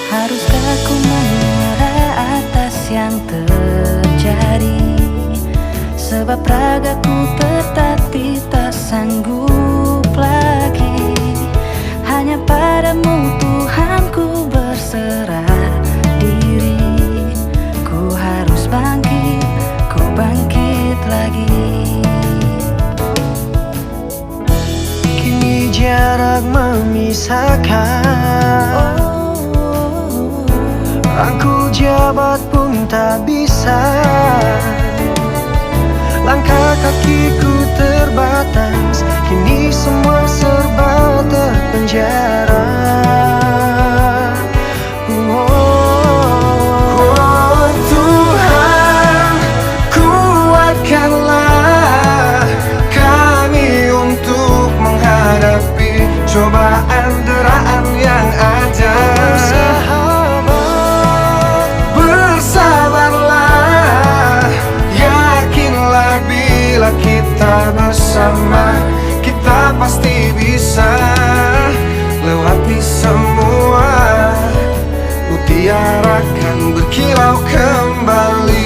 Haruskah ku menyerah atas yang terjadi? Sebab ragaku tetapi tak sanggup lagi. Hanya padamu Tuhan ku berserah diri. Ku harus bangkit, ku bangkit lagi. Kini jarak memisahkan, rangkul jabat pun tak bisa. Langkah kakiku terbatas, kini semua serba terpenjara. Oh Tuhan, kuatkanlah kami untuk menghadapi cobaan deraan yang ada. Kita bersama, kita pasti bisa lewati semua. Mutiara akan berkilau kembali.